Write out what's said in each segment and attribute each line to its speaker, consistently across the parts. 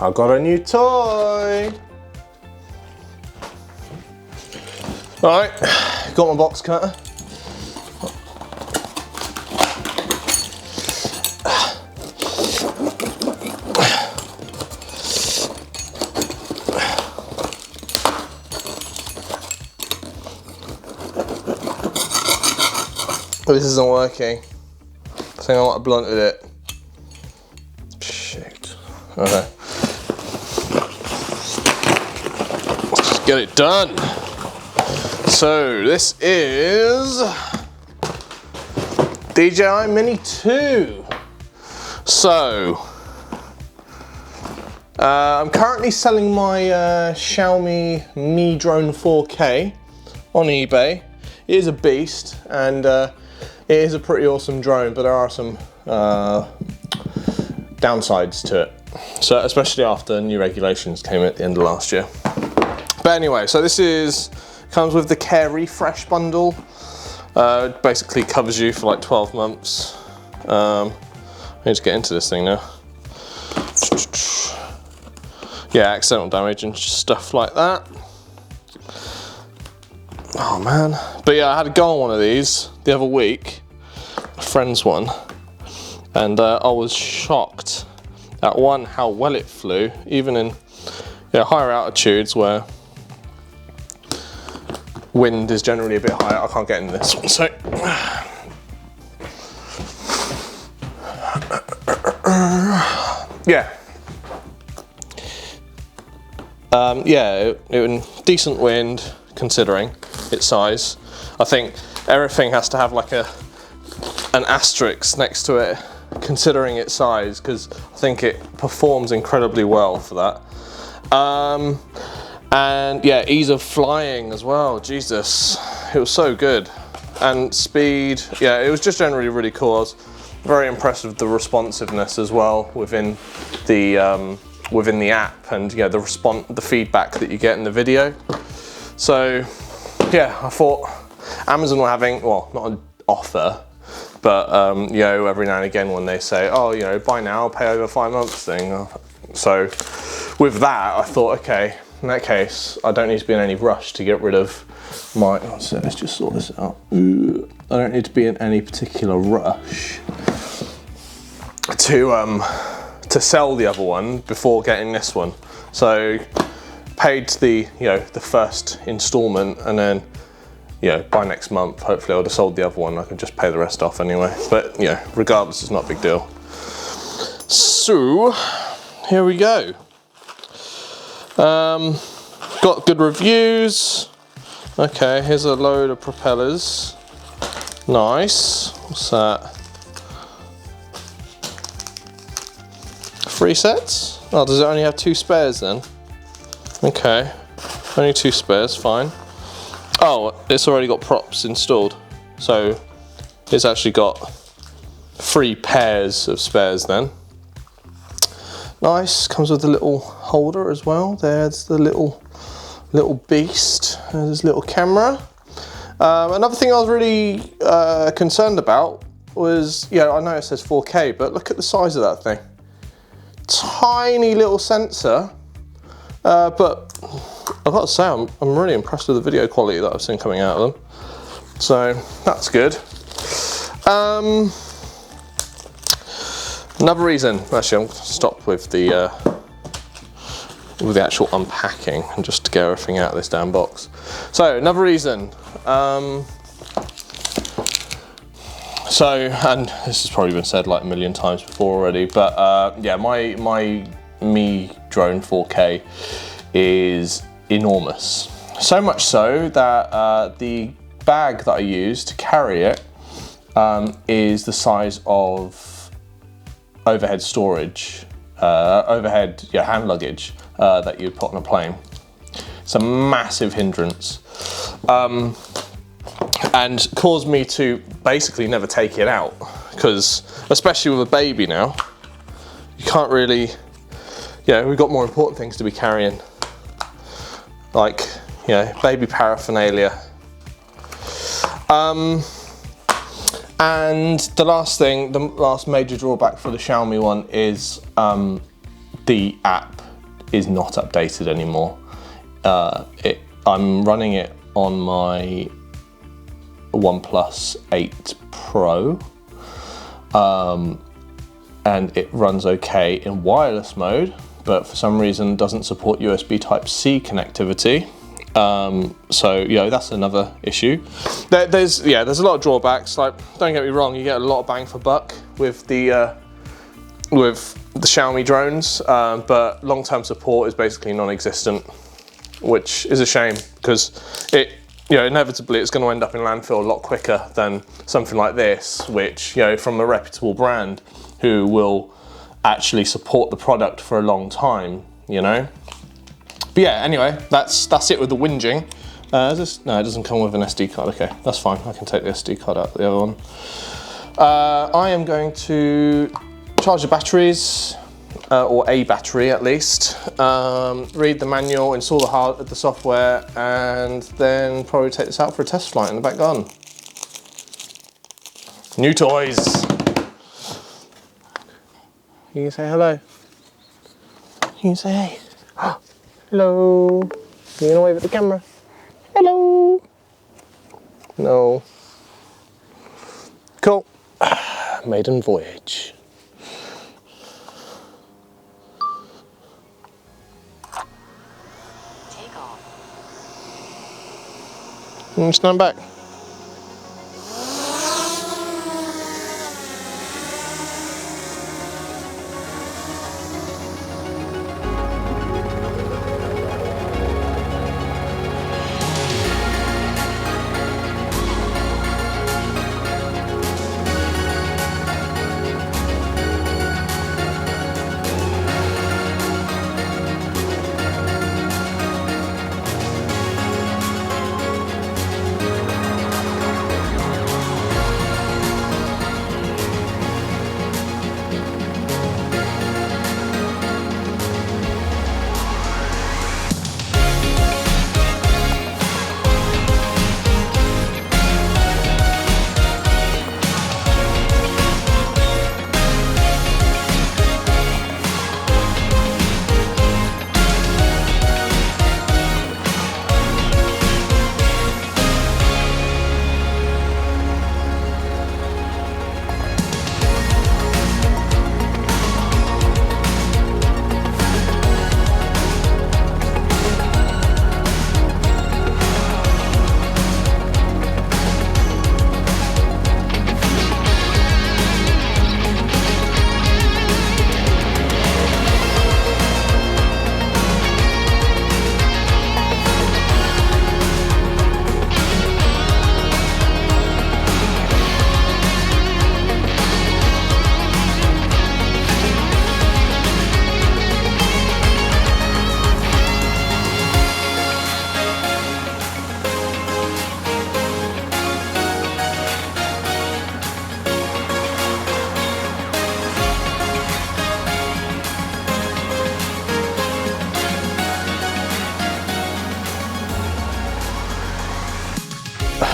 Speaker 1: I got a new toy. Alright, got my box cutter. This isn't working. I think I might have blunted it. Shit. Okay. Let's just get it done. So this is DJI Mini 2. So I'm currently selling my Xiaomi Mi Drone 4K on eBay. It is a beast, and it is a pretty awesome drone, but there are some downsides to it. So especially after new regulations came at the end of last year. But anyway, so this comes with the Care Refresh bundle. It basically covers you for like 12 months. I need to get into this thing now. Yeah, accidental damage and stuff like that. Oh man. But yeah, I had to go on one of these the other week, a friend's one, and I was shocked at one, how well it flew, even in higher altitudes where wind is generally a bit higher. I can't get in this one, so yeah. It was decent wind considering its size. I think everything has to have like an asterisk next to it considering its size, because I think it performs incredibly well for that. And yeah, ease of flying as well. Jesus, it was so good. And speed, yeah, it was just generally really cool. I was very impressed with the responsiveness as well within the app, and yeah, the feedback that you get in the video. So yeah, I thought Amazon were having, well, not an offer, but every now and again when they say, oh, buy now, pay over 5 months thing. So with that, I thought, okay, in that case, I don't need to be in any rush to get rid of my, so let's just sort this out. I don't need to be in any particular rush to sell the other one before getting this one. So paid the first installment, and then by next month hopefully I would have sold the other one. I can just pay the rest off anyway, but regardless, it's not a big deal. So here we go. Got good reviews. Okay, here's a load of propellers. Nice. What's that? 3 sets? Oh, does it only have 2 spares then? Okay, only 2 spares, fine. Oh, it's already got props installed. So it's actually got 3 pairs of spares then. Nice, comes with a little holder as well. There's the little beast. There's his little camera. Another thing I was really concerned about was, I know it says 4K, but look at the size of that thing. Tiny little sensor, but I've got to say I'm really impressed with the video quality that I've seen coming out of them. So that's good. Another reason, actually I'm going to stop with the actual unpacking and just to get everything out of this damn box. So another reason, and this has probably been said like a million times before already, but yeah, my Mi Drone 4K is enormous. So much so that the bag that I use to carry it is the size of overhead storage, overhead hand luggage that you'd put on a plane. It's a massive hindrance, and caused me to basically never take it out, because especially with a baby now, you can't really, we've got more important things to be carrying, like baby paraphernalia. And the last major drawback for the Xiaomi one is the app. is not updated anymore. I'm running it on my OnePlus 8 Pro, and it runs okay in wireless mode, but for some reason doesn't support USB Type-C connectivity. So that's another issue. There's a lot of drawbacks. Like, don't get me wrong, you get a lot of bang for buck with the Xiaomi drones, but long-term support is basically non-existent, which is a shame, because inevitably it's going to end up in landfill a lot quicker than something like this, which, from a reputable brand who will actually support the product for a long time, But yeah, anyway, that's it with the whinging. No, it doesn't come with an SD card. Okay, that's fine. I can take the SD card out of the other one. I am going to charge the batteries, or a battery at least, read the manual, install the software, and then probably take this out for a test flight in the back garden. New toys. You can say hello. You can say hey. Hello. You gonna wave at the camera? Hello. No. Cool. Maiden voyage.
Speaker 2: Take off.
Speaker 1: Stand back.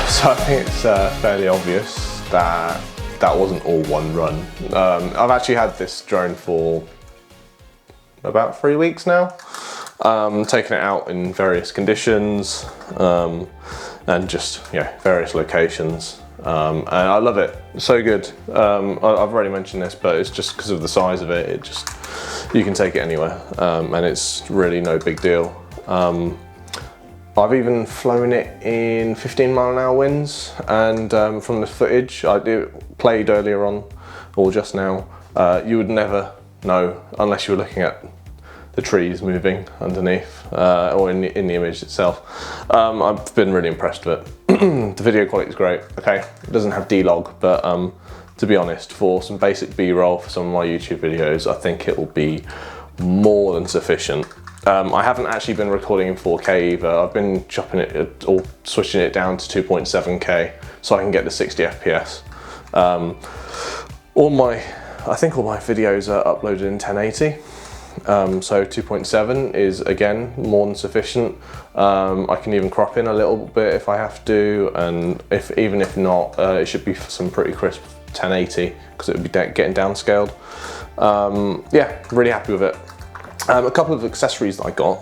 Speaker 1: So I think it's fairly obvious that that wasn't all one run. I've actually had this drone for about 3 weeks now, taking it out in various conditions and just various locations, and I love it. It's so good. I've already mentioned this, but it's just because of the size of it. You can take it anywhere, and it's really no big deal. I've even flown it in 15-mile-an-hour winds, and from the footage I played earlier on, or just now, you would never know unless you were looking at the trees moving underneath, or in the image itself. I've been really impressed with it. The video quality is great. Okay, it doesn't have D-Log, but to be honest, for some basic B-roll for some of my YouTube videos, I think it will be more than sufficient. I haven't actually been recording in 4K either. I've been chopping it or switching it down to 2.7K so I can get the 60 FPS. I think all my videos are uploaded in 1080. So 2.7 is again more than sufficient. I can even crop in a little bit if I have to, and even if not, it should be some pretty crisp 1080 because it would be getting downscaled. Yeah, really happy with it. A couple of accessories that I got,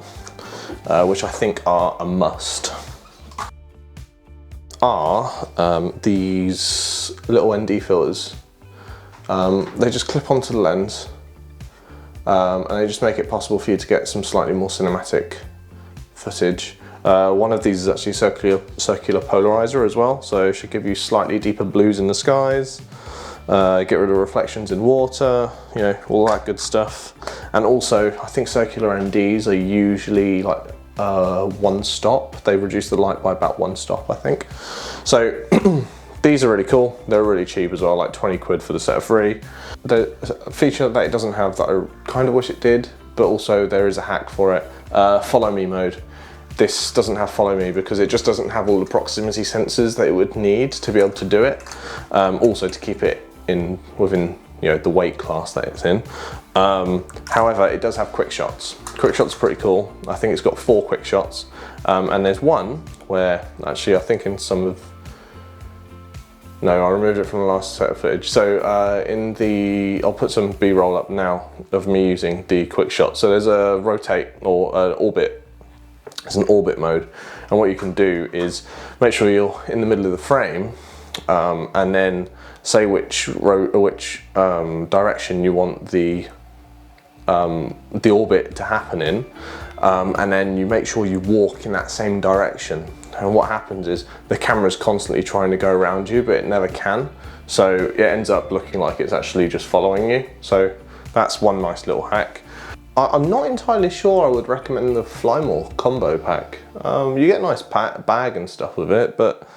Speaker 1: which I think are a must, are these little ND filters. They just clip onto the lens, and they just make it possible for you to get some slightly more cinematic footage. One of these is actually circular polarizer as well, so it should give you slightly deeper blues in the skies, get rid of reflections in water, you know, all that good stuff. And also, I think circular NDs are usually like 1 stop. They reduce the light by about 1 stop, I think. So these are really cool. They're really cheap as well, like 20 quid for the set of 3. The feature that it doesn't have that I kind of wish it did, but also there is a hack for it, follow me mode. This doesn't have follow me because it just doesn't have all the proximity sensors that it would need to be able to do it. Also to keep it within, you know, the weight class that it's in. However, it does have quick shots. Quick shots are pretty cool. I think it's got 4 quick shots. And there's one where actually I think in some of, no, I removed it from the last set of footage. So I'll put some B-roll up now of me using the quick shot. So there's a rotate or an orbit. It's an orbit mode, and what you can do is make sure you're in the middle of the frame, and then say which direction you want the orbit to happen in, and then you make sure you walk in that same direction. And what happens is the camera's constantly trying to go around you, but it never can. So it ends up looking like it's actually just following you. So that's one nice little hack. I'm not entirely sure I would recommend the Flymore combo pack. You get a nice bag and stuff with it, but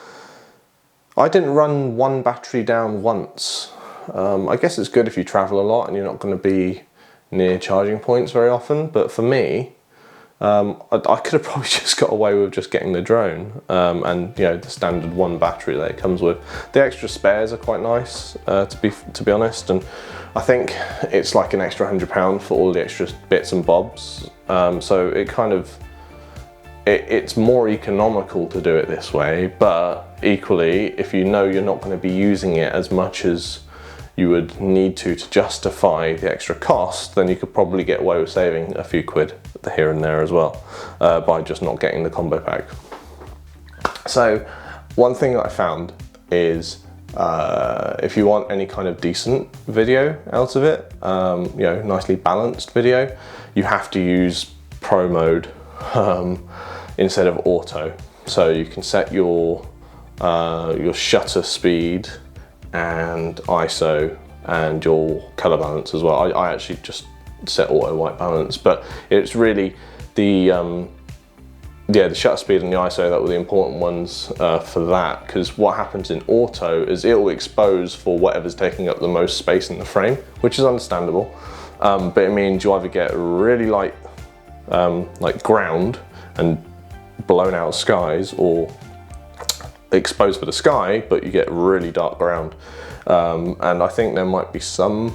Speaker 1: I didn't run one battery down once. I guess it's good if you travel a lot and you're not going to be near charging points very often, but for me, I could have probably just got away with just getting the drone and, you know, the standard 1 battery that it comes with. The extra spares are quite nice, to be honest, and I think it's like an extra £100 for all the extra bits and bobs. So it kind of, it's more economical to do it this way, but equally, if you know you're not going to be using it as much as you would need to justify the extra cost, then you could probably get away with saving a few quid here and there as well, by just not getting the combo pack. So one thing that I found is if you want any kind of decent video out of it, you know, nicely balanced video, you have to use pro mode instead of auto. So you can set your shutter speed and ISO and your color balance as well. I actually just set auto white balance, but it's really the shutter speed and the ISO that were the important ones for that, because what happens in auto is it will expose for whatever's taking up the most space in the frame, which is understandable, but it means you either get really light like ground and blown out skies, or exposed for the sky but you get really dark ground, and I think there might be some,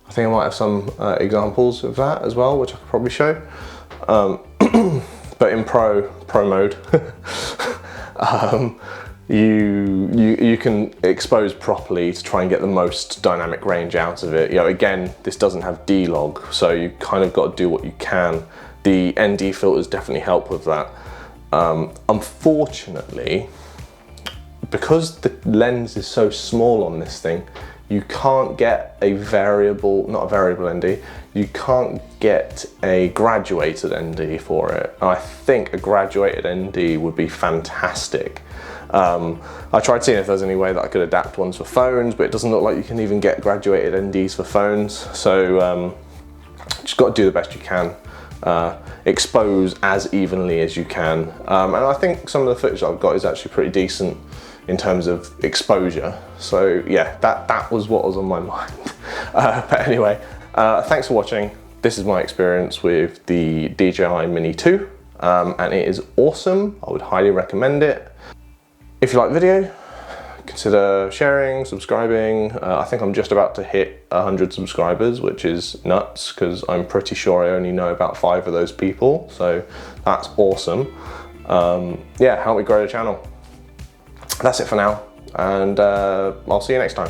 Speaker 1: I think I might have some examples of that as well, which I could probably show. But in pro mode, you can expose properly to try and get the most dynamic range out of it. You know, again, this doesn't have D-Log, so you kind of got to do what you can. The ND filters definitely help with that. Unfortunately, because the lens is so small on this thing, you can't get a variable, not a variable ND, you can't get a graduated ND for it. I think a graduated ND would be fantastic. I tried seeing if there's any way that I could adapt ones for phones, but it doesn't look like you can even get graduated NDs for phones. So just got to do the best you can. Expose as evenly as you can. And I think some of the footage I've got is actually pretty decent in terms of exposure. So yeah, that was what was on my mind. But anyway, thanks for watching. This is my experience with the DJI Mini 2, and it is awesome. I would highly recommend it. If you like the video, consider sharing, subscribing. I think I'm just about to hit 100 subscribers, which is nuts because I'm pretty sure I only know about 5 of those people. So that's awesome. Yeah, help me grow the channel. That's it for now, and I'll see you next time.